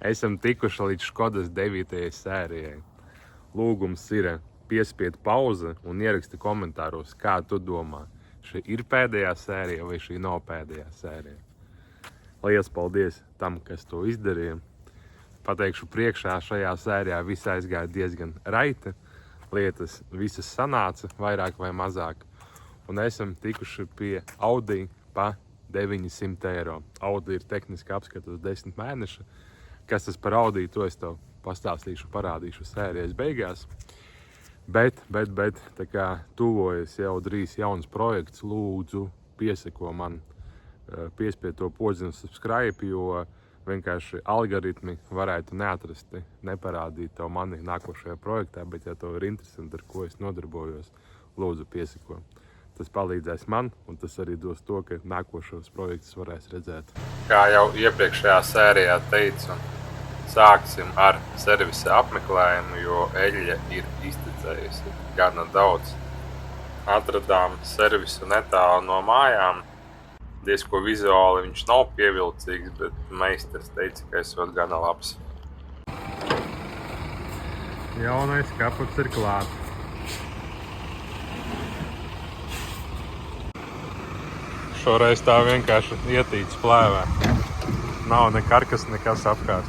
Esam tikuši līdz Škodas 9. sērijai. Lūgums ir piespied pauze un ieraksti komentāros, kā tu domā. Šī ir pēdējā sērija vai šī nav pēdējā sērija. Lielas paldies tam, kas to izdarīja. Pateikšu priekšā, šajā sērijā viss aizgāja diezgan raiti. Lietas visas sanāca, vairāk vai mazāk. Un esam tikuši pie Audi pa 900 eiro. Audi ir tehniski apskata uz 10 mēneša. Kas tas par Audi, to es tev pastāstīšu, parādīšu sērijas beigās. Bet, tā kā tuvojas jau drīz jauns projekts, lūdzu piesako man, piespied to podziņu subscribe, jo vienkārši algoritmi varētu neatrast, neparādīt tev mani nākošajā projektā, bet ja tev ir interesanti, ar ko es nodarbojos, lūdzu piesako. Tas palīdzēs man, un tas arī dos to, ka nākošos projektus varēs redzēt. Kā jau iepriekšējā sērijā teicu, sāksim ar servisa apmeklējumu, jo eļļa ir iztecējusi gana daudz. Atradām servisu netālu no mājām. Diezko vizuāli viņš nav pievilcīgs, bet meistars teica, ka esot gana labs. Jaunais kapots ir klāt. Šoreiz tā vienkārši ietīts plēvē. Nav ne karkas, nekas apkārt.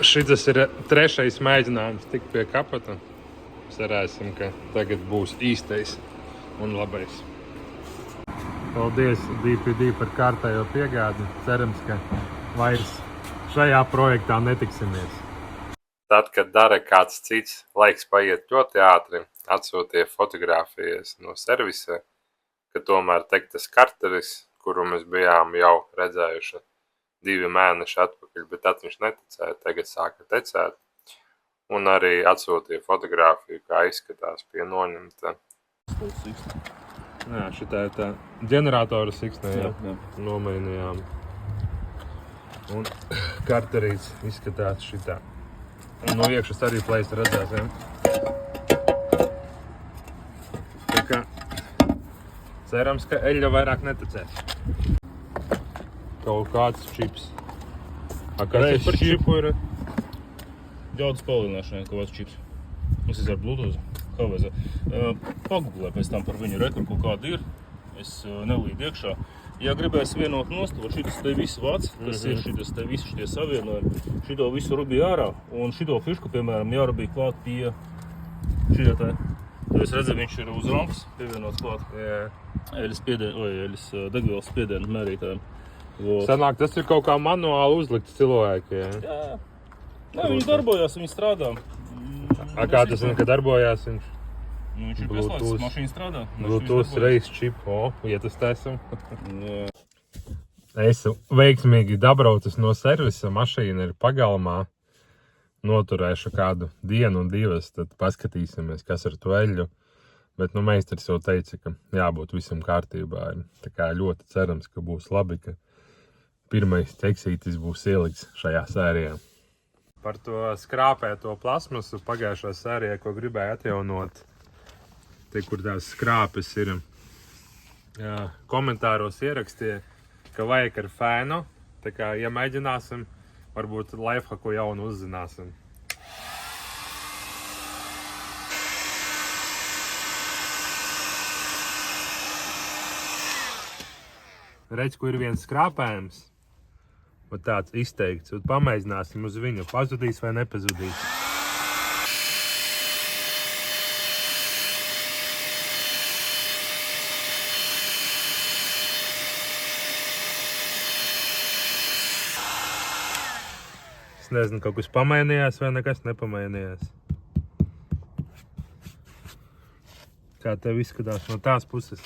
Šitas ir trešais mēģinājums tikt pie kapota. Cerēsim, ka tagad būs īstais un labais. Paldies DPD par kārtējo piegādi. Cerams, ka vairs šajā projektā netiksimies. Tad, kad dara kāds cits, laiks paiet ļoti ātri, atsūtīja fotogrāfijas no servisa, ka tomēr tektas karteris, kuru mēs bijām jau redzējuši 2 mēneši atpakaļ, bet tad viņš neticēja, tagad sāka tecēt. Un arī atsūtīja fotogrāfiju, kā izskatās pie noņemta. Jā, šitā ir tā ģeneratora siksnē, jā. Nomainījām. Un karterīts izskatās šitā. Un no iekšas arī pleista redzēs, jā. Tā kā cerams, ka eļļa vairāk netecēs. Kaut kāds čips. Kas tas par čipu ir? Jaudas palielināšanai kaut kāds čips. Mums ir ar Bluetooth. Kā vajadzētu? Pagooglē pēc tam par viņu rekuru kaut kādu ir. Es nelīdu iekšā. Ja gribēs vienot nost, var šitas te visu vats, kas ir šitas te visu šitie savienojumi. Šito visu rubīja ārā. Un šito fišku, piemēram, jārubīja klāt pie šie te. Tad es redzu, viņš ir uz rampas pievienots klāt. Eļas degvielas spiedienu mērītājiem. Sanāk, tas ir kaut kā manuāli uzlikts cilvēki, jā? Nē, viņi darbojās, viņi strādā. Kā tas ir, ka darbojās viņš? Viņš ir pieslēgts, mašīna strādā. Bluetooth race chip, ietestēsim. Esmu veiksmīgi dabraucis no servisa, mašīna ir pagalmā. Noturēšu kādu dienu un 2, tad paskatīsimies, kas ar to eļļu. Bet meistars jau teica, ka jābūt visam kārtībā. Tā kā ļoti cerams, ka būs labi, ka pirmais teksītis būs ielikts šajā sērijā. Par to skrāpēto plasmasu pagājušā sērijā, ko gribēju atjaunot, te, kur tās skrāpes ir, komentāros ierakstīja, ka vajag ar fēnu. Tā kā, ja mēģināsim, varbūt lifehacku jaunu uzzināsim. Redz, kur ir viens skrāpējums. Un tāds izteikts. Un pamēģināsim uz viņu. Pazudīs vai nepazudīs. Es nezinu, kaut kas pamainījās vai nekas nepamainījās. Kā tev izskatās no tās puses?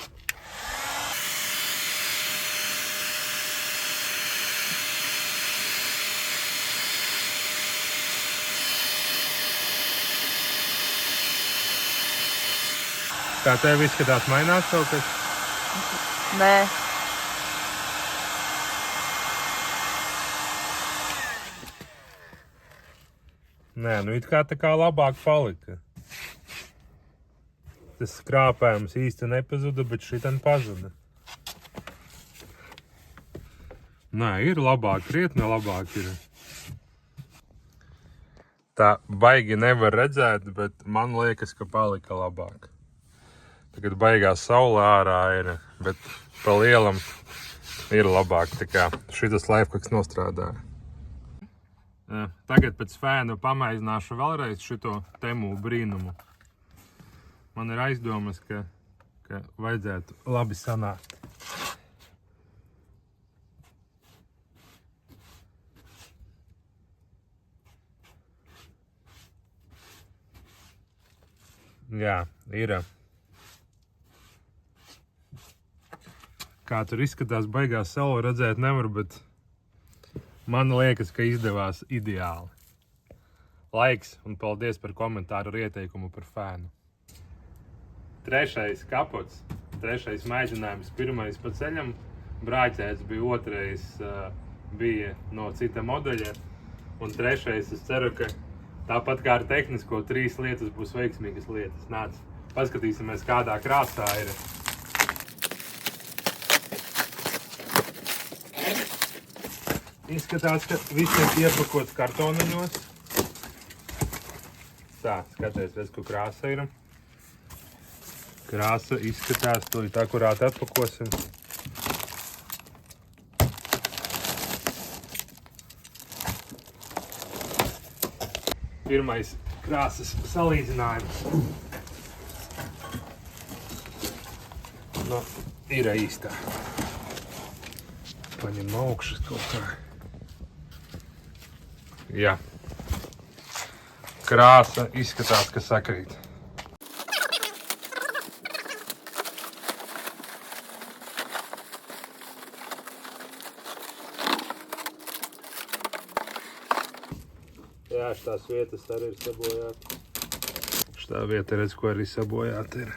Kā tev izskatās, mainās kaut kas? Nē. Nē, nu it kā tā kā labāk palika. Tas skrāpējums īsti nepazuda, bet šitan pazuda. Nē, ir labāk, krietni labāk ir. Tā baigi nevar redzēt, bet man liekas, ka palika labāk. Tagad baigā saule ārā ir, bet pa lielam ir labāk. Tā kā šitas lifehacks nostrādāja. Tagad pēc fēna pamēģināšu vēlreiz šito Temu brīnumu. Man ir aizdomas, ka vajadzētu labi sanākt. Jā, ir. Kā tur izskatās, baigās saule redzēt nevar, bet man liekas, ka izdevās ideāli. Laiks un paldies par komentāru ar ieteikumu par fēnu. Trešais kapots, trešais mēģinājums, pirmais pa ceļam. Brāķēts bija otrais, bija no cita modeļa. Un trešais, es ceru, ka tāpat kā ar tehnisko, 3 lietas būs veiksmīgas lietas. Nāc, paskatīsimies, kādā krāsā ir. Izskatās, ka viss ir iepakots kartoniņos. Tā, skaties, redz, ko krāsa ir. Krāsa izskatās, to ir akurāti atpakosim. Pirmais krāsas salīdzinājums. Nu, ir īstā. Paņem augšas kaut kā. Jā. Krāsa izskatās, ka sakrīt. Jā, šitās vietas arī ir sabojāta. Šitā vieta, redz, ko arī sabojāta ir.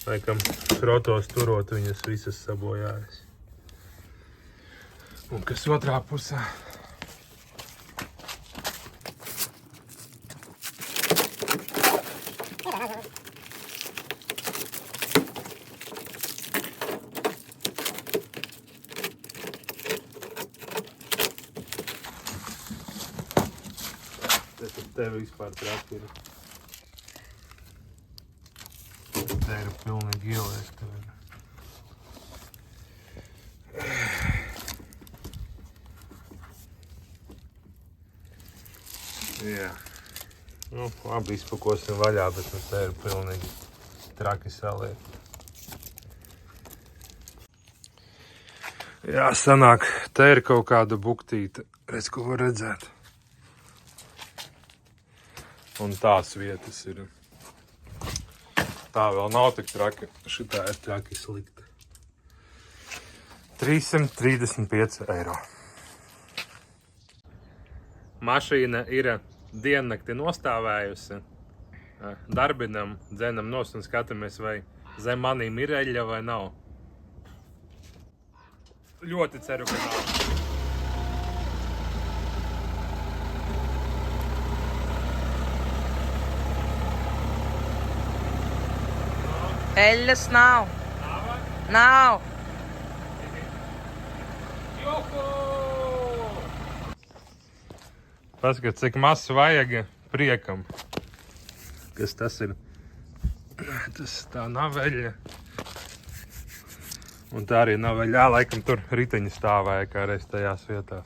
Laikam, šrotos turot viņas visas sabojājas. Un kas otrā pusē? Te vispār traki ir. Te ir pilnīgi ielēs tev ir. Jā. Nu, labi izpakosim vaļā, bet nu te ir pilnīgi traki saliet. Jā, sanāk, te ir kaut kāda buktīte. Redz, ko var redzēt. Un tās vietas ir. Tā vēl nav tik traki. Šitā ir traki slikta. 335 eiro. Mašīna ir diennakti nostāvējusi. Darbinam, dzenam nost un skatāmies, vai zem manīm ir eļļa vai nav. Ļoti ceru, ka nav. Eļļas nav. Nav. Paskat, cik maz vajag priekam. Kas tas ir? Tas tā nav eļļa. Un tā arī nav eļļa. Jā, laikam tur riteņi stāvēja kā reiz tajās vietās.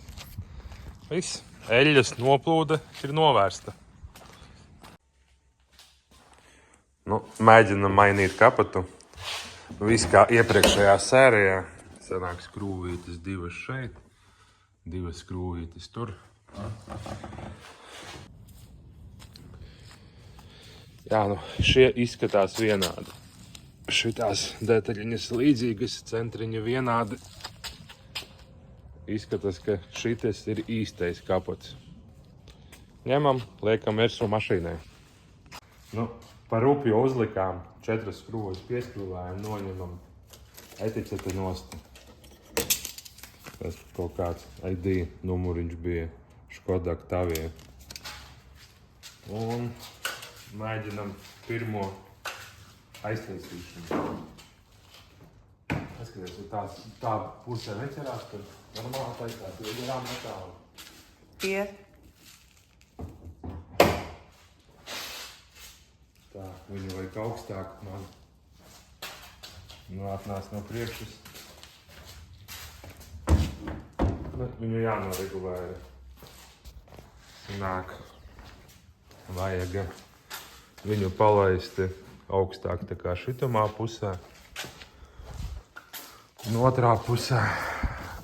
Viss. Eļļas noplūde ir novērsta. Nu, mēģinam mainīt kapatu. Viss kā iepriekšējā sērijā. Sanāk skrūvītes 2 šeit, 2 skrūvītes tur. Jā, nu šie izskatās vienādi. Šitās detaļiņas līdzīgas, centriņi vienādi. Izskatās, ka šitas ir īstais kapots. Ņemam, liekam virsū mašīnai. Nu, par rupju uzlikām, 4 skrūves pieskrūvējam, noņemam etiķeti nost. Tas kaut kāds ID numuriņš bija Škoda Octavia. Un mēģinam pirmo aiztaisīšanu. Paskaties, tā pusē neķerās, tad normāli taisās, jo garām netālu. Iet. Tā, viņu vajag augstāk man. Nu, atnāc no priekšas. Bet viņu jānoregulē. Nāk. Vajag viņu palaist augstāk tā kā šitamā pusē. Un otrā pusē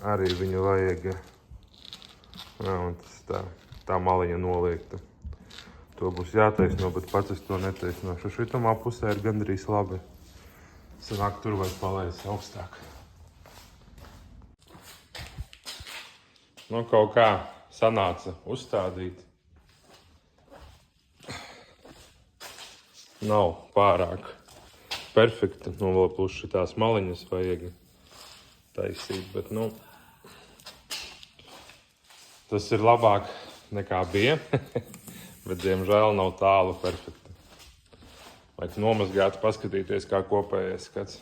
arī viņu vajag. Un tas tā maliņa noliekta. To būs jātaisno, bet pats es to netaisnošu. Šitamā pusē ir gandrīz labi. Sanāk, tur vajag palaist augstāk. Nu, kaut kā sanāca uzstādīt. Nav pārāk perfekta. Nu, vēl plus šitās maliņas vajag taisīt, bet, nu, tas ir labāk nekā bija. Bet, diemžēl, nav tālu perfekta. Vajag nomazgāt, paskatīties, kā kopējais skats.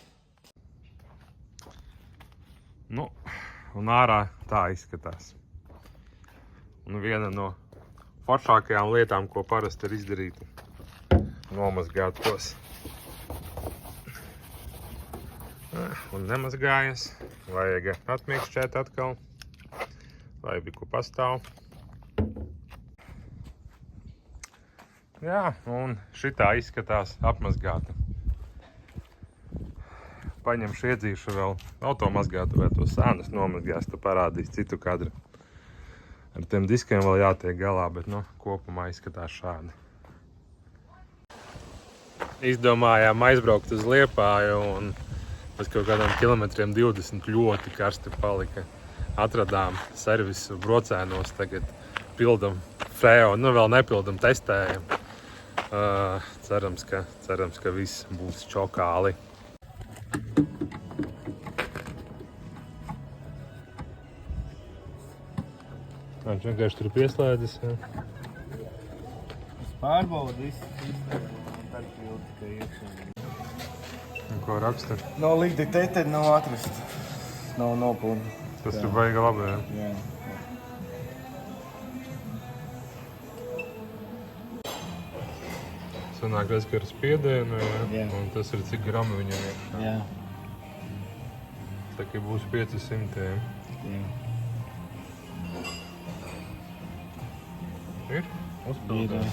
Nu, un ārā tā izskatās. Un viena no foršākajām lietām, ko parasti ir izdarīt, nomazgāt tos. Un nemazgājas. Vajag atmīkšķēt atkal, lai biku pastāv. Jā, un šitā izskatās apmazgāta. Paņemšu iedzīšu vēl automazgātu vai to sēnas nomazgās, tu parādīs citu kadru. Ar tiem diskiem vēl jātiek galā, bet, nu, kopumā izskatās šādi. Izdomājām aizbraukt uz Liepāju un pēc kaut kādām kilometriem 20 ļoti karsti palika. Atradām servisu Brocēnos, tagad pildam Freo, nu vēl nepildam, testējam. Cerams, ka viss būs čokāli. Viņš vienkārši tur pieslēdzis. Es pārbaudu visu un tad pildu tikai iekšā. Un ko raksta? Nav līgti tete, nav atrast. Nav nopilni. Tas ir baigi labi, jā? Jā. Sanāk aizskar spiedienu, Jā. un tas ir cik grami viņam iekšā. Jā. Tā kā būs 500. Jā. Ir? Uzpildās.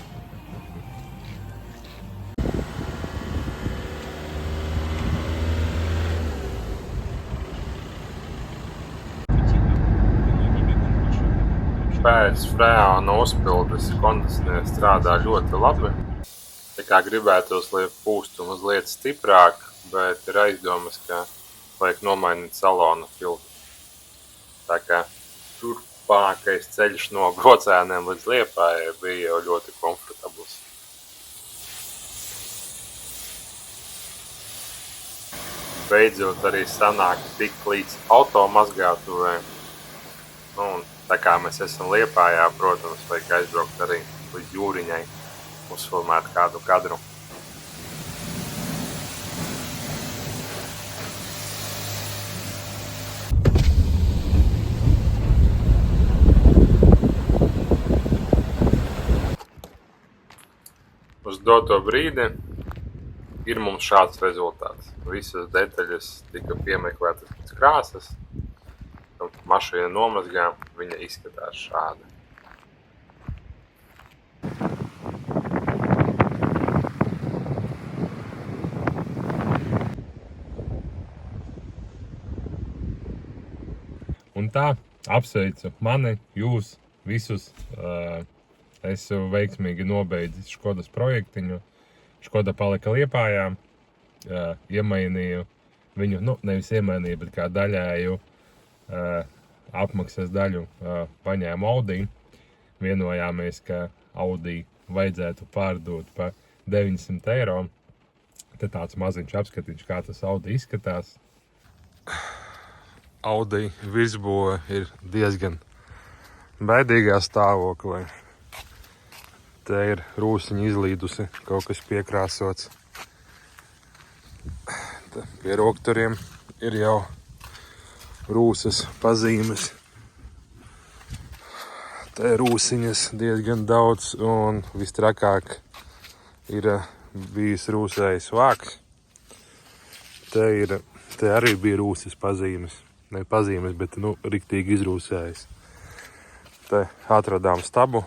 Pēc freāna uzpildes kondicionieris strādā ļoti labi. Tā kā gribētos, lai pūstu mazliet stiprāk, bet ir aizdomas, ka vajag nomainīt salona filtru. Tā kā turpmākais ceļš no Brocēniem līdz Liepājai bija jau ļoti komfortabls. Beidzot arī sanāk tik līdz automazgātuvēm. Nu, un tā kā mēs esam Liepājā, protams, vajag aizbraukt arī līdz Jūriņai, uzfilmēt kādu kadru. Uz doto brīdi ir mums šāds rezultāts. Visas detaļas tika piemeklētas pēc krāsas. Mašīna nomazgā, viņa izskatās šādi. Un tā apsveicu mani, jūs visus. Es veiksmīgi nobeidzis Škodas projektiņu. Škoda palika Liepājā. Iemainīju viņu, nu nevis iemainīju, bet kā daļēju apmaksas daļu paņēmu Audi. Vienojāmies, ka Audi vajadzētu pārdot par 900 eiro. Te tāds maziņš apskatiņš, kā tas Audi izskatās. Audi virsbūve ir diezgan baidīgā stāvoklī. Te ir rūsiņa izlīdusi, kaut kas piekrāsots. Te pie rokturiem ir jau rūsas pazīmes. Te rūsiņas diezgan daudz un vistrakāk ir bijis rūsējis vāks. Te arī bija rūsas pazīmes. Ne pazīmes, bet riktīgi izrūsējis. Te atradām stabu.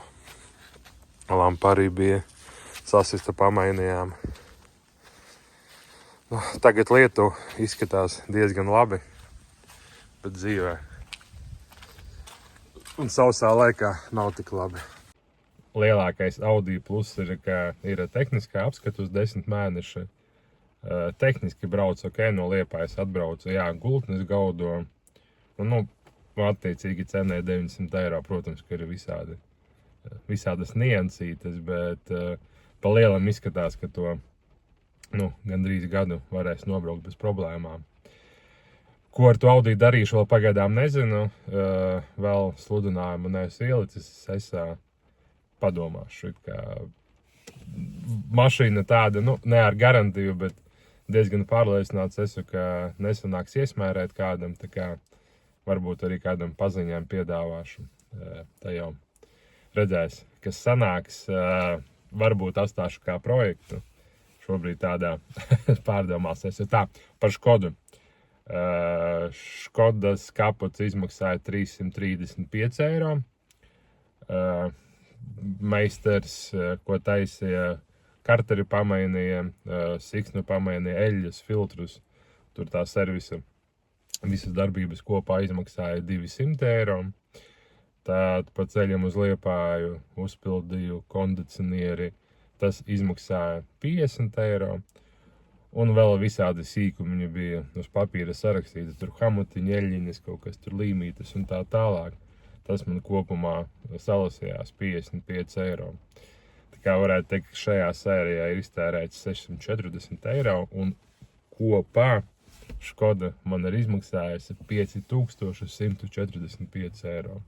Lampa arī bija sasista, pamainījām. Tagad lietu izskatās diezgan labi, bet dzīvē un sausā laikā nav tik labi. Lielākais Audi pluss ir, ka ir tehniskā apskata uz 10 mēneši. Tehniski braucu ok, no Liepājas atbraucu, jā, gultnes gaudo. Attiecīgi cenē 900 eiro, protams, ka ir visādas niansītes, bet pa lielam izskatās, ka to gandrīz gadu varēs nobraukt bez problēmām. Ko ar to Audi darīšu, vēl pagaidām nezinu, vēl sludinājumu neesmu ielicis, es padomāšu, ka mašīna tāda, ne ar garantiju, bet diezgan pārliecināts esmu, ka nesanāks iesmērēt kādam, tā kā varbūt arī kādam paziņām piedāvāšu. Tā jau redzēs, kas sanāks, varbūt atstāšu kā projektu. Šobrīd tādā pārdomās esmu. Tā, par Škodu. Škodas kapots izmaksāja 335 eiro. Meisters, ko taisīja, karteri pamainīja, siksnu pamainīja, eļļas, filtrus, tur tā servisa, visas darbības kopā izmaksāja 200 eiro. Tad pa ceļam uz Liepāju uzpildīju kondicionieri, tas izmaksāja 50 eiro. Un vēl visādi sīkumiņi bija uz papīra sarakstīti, tur hamutiņi, eļļiņas, kaut kas tur līmītas un tā tālāk. Tas man kopumā salasījās 55 eiro. Tā kā varētu teikt, ka šajā sērijā ir iztērēts 640 eiro un kopā Škoda man ir izmaksājusi 5145 eiro.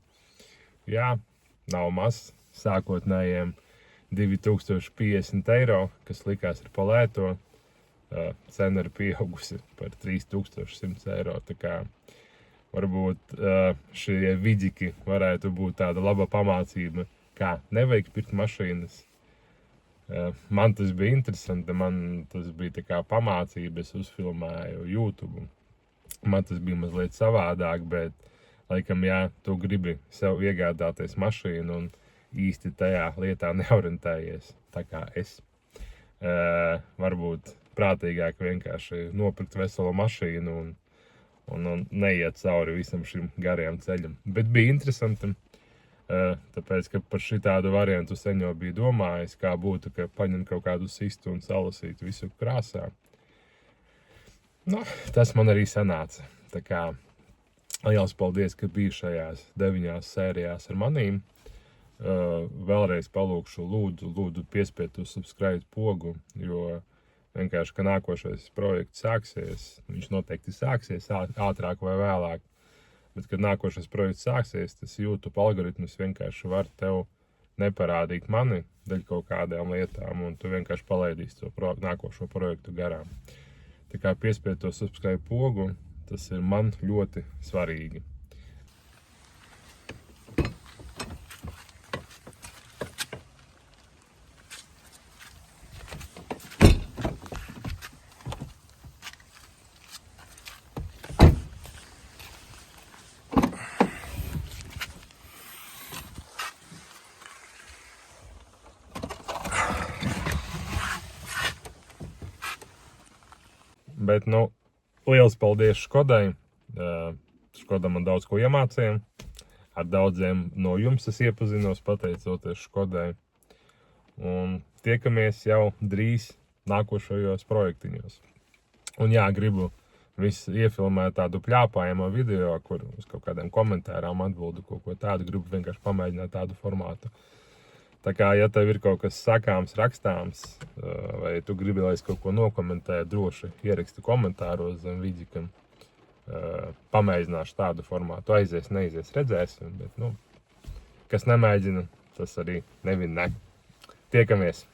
Jā, nav maz, sākotnējiem 2050 eiro, kas likās ir pa lēto, cena ir pieaugusi par 3100 eiro. Tā kā varbūt šie vidžiki varētu būt tāda laba pamācība, kā nevajag pirkt mašīnas. Man tas bija interesanti, man tas bija tā kā pamācība, es uzfilmēju YouTube. Man tas bija mazliet savādāk, bet laikam, ja tu gribi sev iegādāties mašīnu un īsti tajā lietā neorientējies, tā kā es, varbūt prātīgāk vienkārši nopirkt veselu mašīnu un neiet cauri visam šim garajam ceļam. Bet bija interesanti. Tāpēc, ka par šitādu variantu sen jau bija domājis, kā būtu, ka paņem kaut kādu sistu un salasīt visu krāsā. Tas man arī sanāca. Tā kā liels paldies, ka biji šajās 9 sērijās ar manīm. Vēlreiz palūkšu, lūdzu piespiet uz subscribe pogu, jo vienkārši, ka nākošais projekts sāksies, viņš noteikti sāksies ātrāk vai vēlāk. Bet, kad nākošais projekts sāksies, tas YouTube algoritmus vienkārši var tev neparādīt mani dēļ kaut kādām lietām, un tu vienkārši palaidīsi to nākošo projektu garām. Tā kā piespied to subscribe pogu, tas ir man ļoti svarīgi. Bet, liels paldies Škodai. Škoda man daudz ko iemācīja. Ar daudziem no jums es iepazinos pateicoties Škodai. Un tiekamies jau drīz nākošajos projektiņos. Un jā, gribu visu iefilmēt tādu pļāpājumu video, kur uz kaut kādiem komentārām atbildu kaut ko tādu. Gribu vienkārši pamēģināt tādu formātu. Tā kā, ja tev ir kaut kas sakāms, rakstāms, vai tu gribi, lai es kaut ko nokomentēju, droši ieraksti komentāros zem vidžikam. Pamēģināšu tādu formātu. Aizies, neizies, redzēsim, bet, kas nemēģina, tas arī nevin ne. Tiekamies!